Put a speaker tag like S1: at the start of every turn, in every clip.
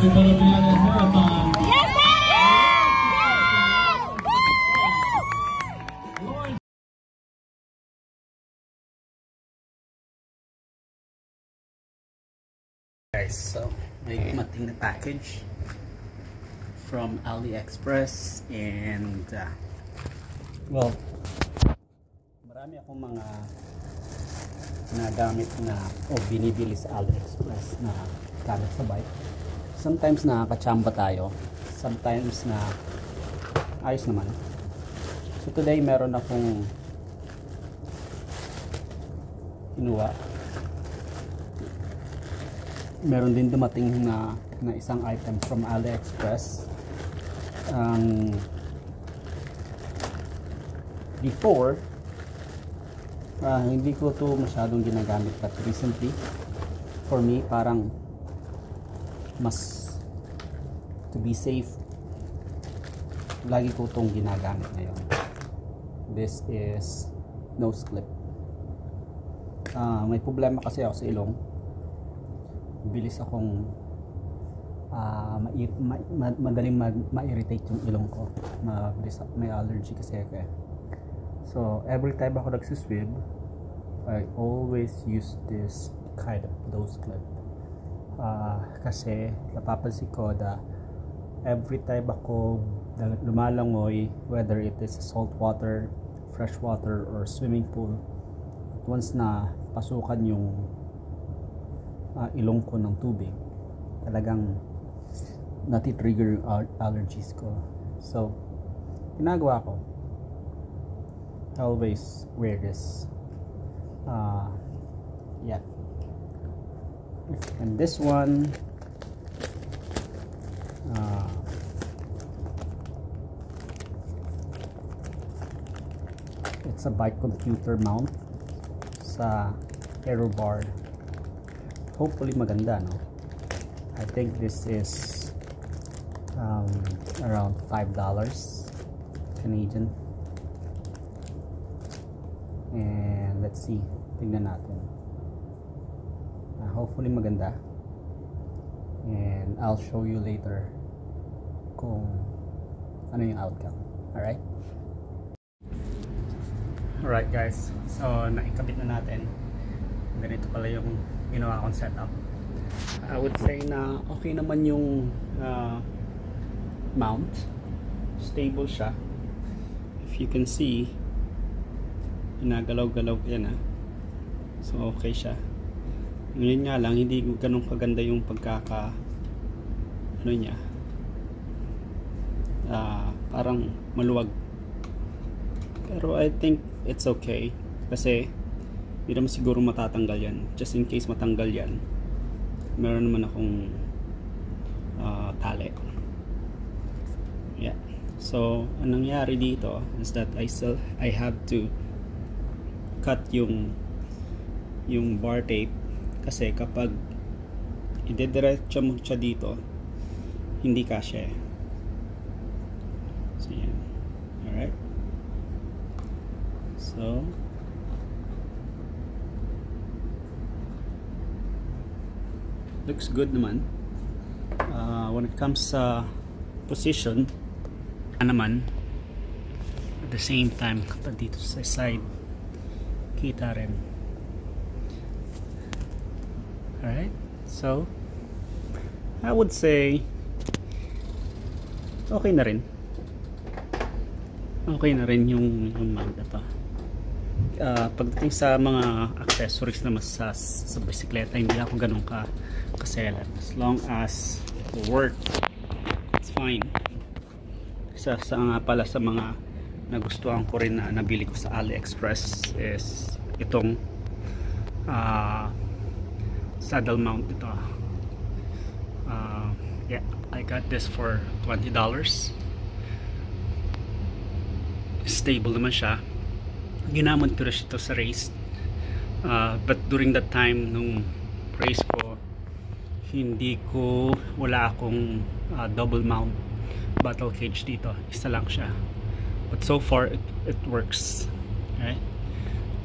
S1: Happy Philippines Marathon.
S2: Yes, sir!
S3: Guys, so may dumating na package from AliExpress and well, marami akong mga nagamit na o binibili sa AliExpress na gamit sa bike. Sometimes nakakachamba tayo, sometimes na ayos naman. So today meron akong kinuha. Meron din dumating na isang item from AliExpress. Before hindi ko to masyadong ginagamit, but recently for me parang mas to be safe lagi ko tong ginagamit ngayon. This is nose clip. May problema kasi ako sa ilong. Bilis akong madaling ma-irritate yung ilong ko. May allergy kasi ako eh. So every time ako nagsiswim, I always use this kind of nose clip. Kasi napapansin ko na every time ako lumalangoy, whether it is salt water, fresh water, or swimming pool, once na pasukan yung ilong ko ng tubig, talagang nati-trigger yung allergies ko. So ginagawa ko, I always wear this. Yeah. And this one, it's a bike computer mount sa aero bar. Hopefully maganda, no? I think this is around $5 Canadian. And let's see, tingnan natin. Hopefully maganda, and I'll show you later kung ano yung outcome. Alright guys, so naikabit na natin. Ganito pala yung ginawa kong setup. I would say na okay naman yung mount. Stable siya. If you can see, ginagalaw-galaw yan ah. So okay siya. Ngayon nga lang, hindi ganun kaganda yung pagkaka ano niya. Parang maluwag. Pero I think it's okay. Kasi hindi naman siguro matatanggal yan. Just in case matanggal yan, meron naman akong tali. Yeah. So anong nangyari dito is that I have to cut yung bar tape, kasi kapag idediretso mo siya dito, hindi kasya. So yan. Alright. So looks good naman. When it comes sa position naman, at the same time kapag dito sa side, kita rin. Alright, so I would say okay na rin. Okay na rin yung mount na to. Pagdating sa mga accessories naman sa bisikleta, hindi ako ganun kaselan. As long as it works, it's fine. Isa sa nga pala sa mga nagustuhan ko rin na nabili ko sa AliExpress is itong saddle mount ito. Yeah, I got this for $20. Stable naman siya. Ginamit ko rin ito sa race, but during that time nung race ko, wala akong double mount battle cage dito. Isa lang siya, but so far it works. Right.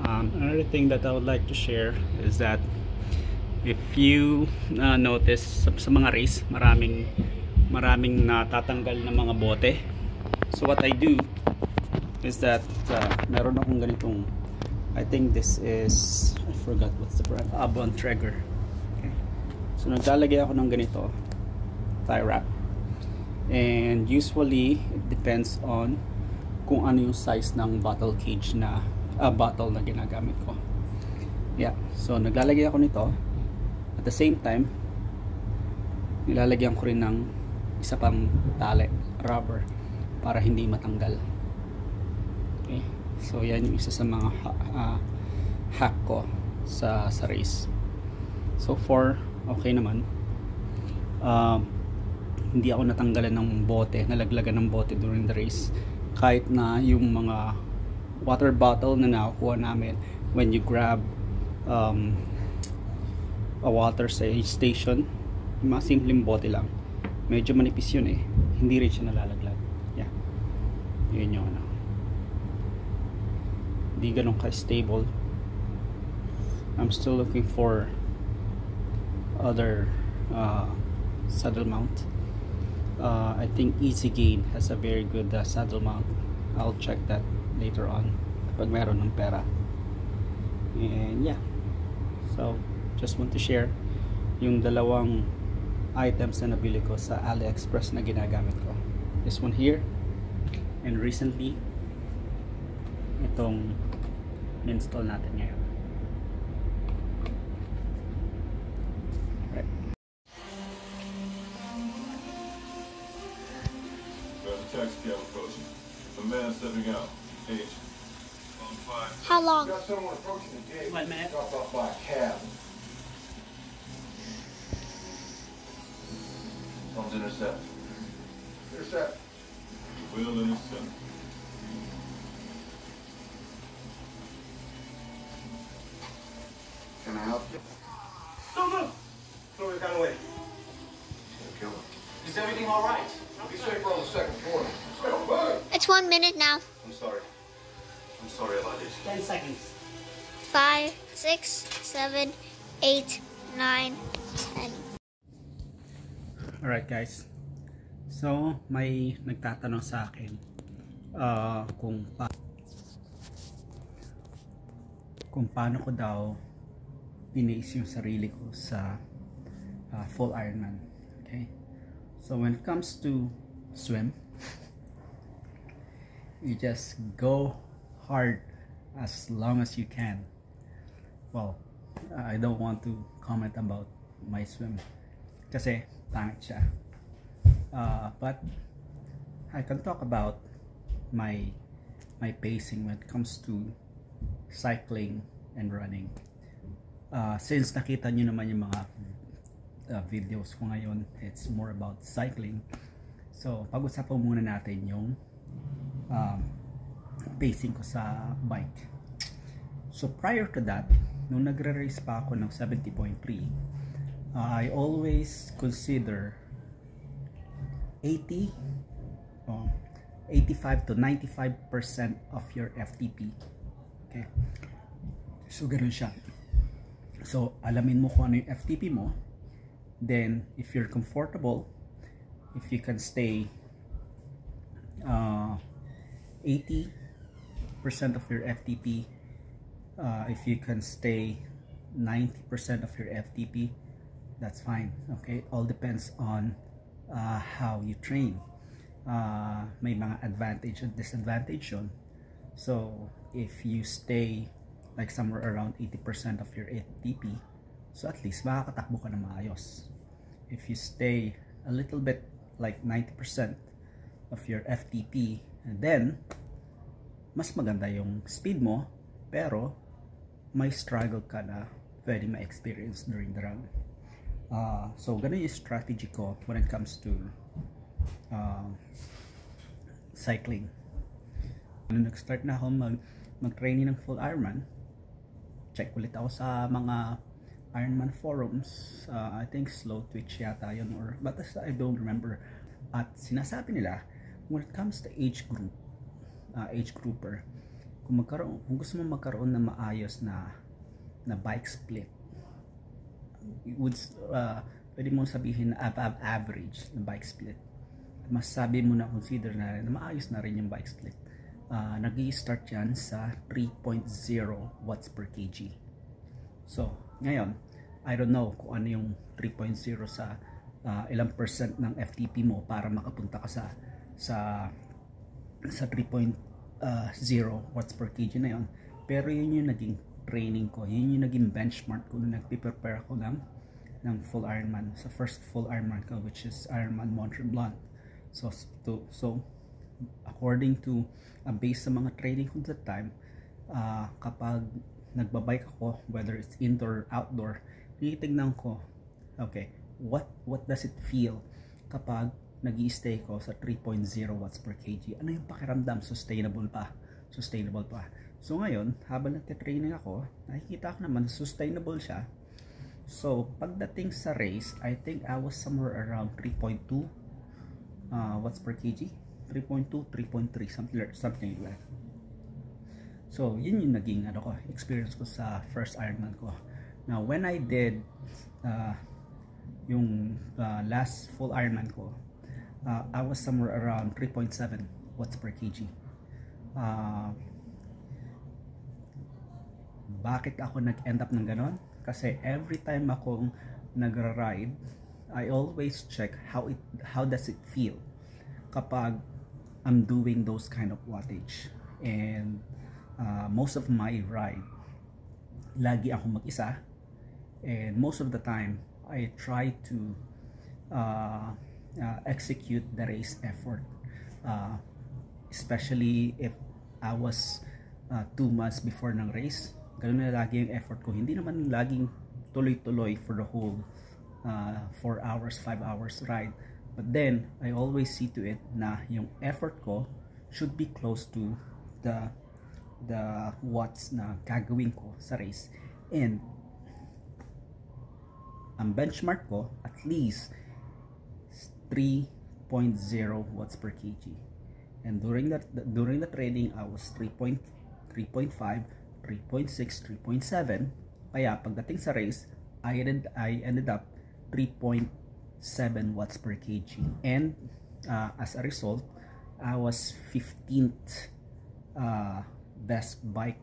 S3: Another thing that I would like to share is that If you notice sa mga race, maraming natatanggal ng mga bote. So what I do is that meron akong ganitong, I think this is, I forgot what's the brand, Bontrager. Okay. So naglalagay ako ng ganito tie wrap, and usually it depends on kung ano yung size ng bottle cage na bottle na ginagamit ko. Yeah, so naglalagay ako nito. At the same time, nilalagyan ko rin ng isa pang tali, rubber, para hindi matanggal. Okay, so yan yung isa sa mga hack ko sa race. So far, okay naman. Hindi ako natanggalan ng bote, nalaglagan ng bote during the race. Kahit na yung mga water bottle na nakukuha namin when you grab a water sa station, yung mga simpleng bote lang, medyo manipis yun eh, hindi rin siya nalalaglag. Yeah, yun yung ano, hindi ganun ka stable. I'm still looking for other saddle mount. I think Easy Gain has a very good saddle mount. I'll check that later on kapag meron ng pera. And yeah, so just want to share yung dalawang items na nabili ko sa AliExpress na ginagamit ko. This one here, and recently itong install natin ngayon. Right.
S2: Got a taxi cab approaching. A man stepping out. Age.
S4: How long?
S5: Got someone approaching the gate.
S3: 1 minute.
S5: Dropped off by a cab.
S2: Someone's intercept.
S5: Intercept.
S2: Will intercept.
S5: Can I help you?
S6: Don't move! Throw your gun away.
S5: Gonna kill him.
S6: Is everything all right?
S5: Be safe on the second floor.
S4: It's 1 minute now.
S2: I'm sorry. I'm sorry about this.
S3: 10 seconds.
S4: 5, 6, 7, 8, 9, 10.
S3: Alright guys, so may nagtatanong sa akin kung paano ko daw binaise yung sarili ko sa full Ironman. Okay, so when it comes to swim, you just go hard as long as you can. Well, I don't want to comment about my swim kasi pangit siya, but I can talk about my pacing when it comes to cycling and running. Since nakita nyo naman yung mga videos ko ngayon, it's more about cycling. So pag-usapan muna natin yung pacing ko sa bike. So prior to that, nung nagre-race pa ako ng 70.3, I always consider 85 to 95% of your FTP. Okay, so ganun siya. So alamin mo kung ano yung FTP mo, then if you're comfortable, if you can stay 80% of your FTP, if you can stay 90% of your FTP, that's fine. Okay, all depends on how you train. May mga advantage and disadvantage yun. So if you stay like somewhere around 80% of your FTP, so at least makakatakbo ka na maayos. If you stay a little bit like 90% of your FTP, and then mas maganda yung speed mo, pero may struggle ka na pwede ma-experience during the run. So ganun yung strategy ko when it comes to cycling. Nung nag-start na ako mag-training ng full Ironman, check ulit ako sa mga Ironman forums. I think Slow Twitch yata yun, or but I don't remember. At sinasabi nila, when it comes to age grouper, kung gusto mo magkaroon ng maayos na bike split, pwede mo sabihin na above average na bike split. Masasabi mo na consider na rin na maayos na rin yung bike split. Nag-i-start yan sa 3.0 watts per kg. So ngayon, I don't know kung ano yung 3.0 sa ilang percent ng FTP mo para makapunta ka sa 3.0 watts per kg na yon. Pero yun yung naging training ko, yun yung naging benchmark ko nung nagpe-prepare ako ng full Ironman, sa first full Ironman ko, which is Ironman Mont Tremblant. So according to based sa mga training ko that time, kapag nagbabike ako, whether it's indoor or outdoor, tinitignan ko, okay, what does it feel kapag nag-i-stay ko sa 3.0 watts per kg? Ano yung pakiramdam? Sustainable pa? So ngayon, habang nagte-training ako, nakikita ko naman sustainable siya. So pagdating sa race, I think I was somewhere around 3.2 watts per kg, 3.2, 3.3, something like that. So yun yung naging experience ko sa first Ironman ko. Now when I did yung last full Ironman ko, I was somewhere around 3.7 watts per kg. Bakit ako nag-end up ng ganon? Kasi every time akong nagra-ride, I always check how does it feel kapag I'm doing those kind of wattage. And most of my ride, lagi ako mag-isa, and most of the time I try to execute the race effort, especially if I was 2 months before ng race. Ganun na lagi yung effort ko, hindi naman laging tuloy-tuloy for the whole 4 hours, 5 hours ride, but then I always see to it na yung effort ko should be close to the watts na gagawin ko sa race, and ang benchmark ko at least 3.0 watts per kg, and during the training I was 3.5, 3.6, 3.7. Kaya pagdating sa race, I ended up 3.7 watts per kg, and as a result, I was 15th best bike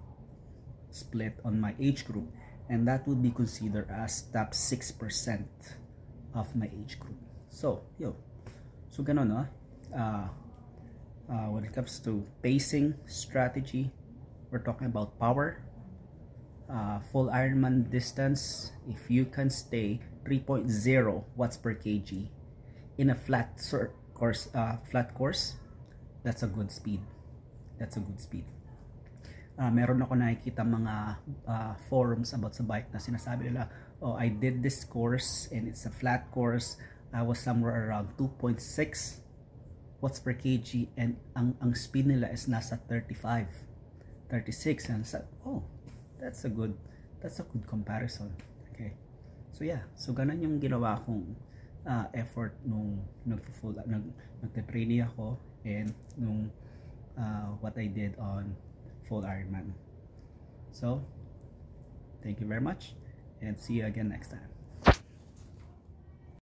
S3: split on my age group, and that would be considered as top 6% of my age group. So ganun, no? When it comes to pacing strategy, we're talking about power. Full Ironman distance, if you can stay 3.0 watts per kg in a flat course, that's a good speed. Meron ako nakikita mga forums about sa bike na sinasabi nila, oh, I did this course and it's a flat course, I was somewhere around 2.6 watts per kg, and ang speed nila is nasa 35, 36, and sa, oh, that's a good comparison. Okay, so yeah, so ganun yung ginawa kong effort nung nagte-training ako, and nung what I did on full Ironman. So thank you very much, and see you again next time.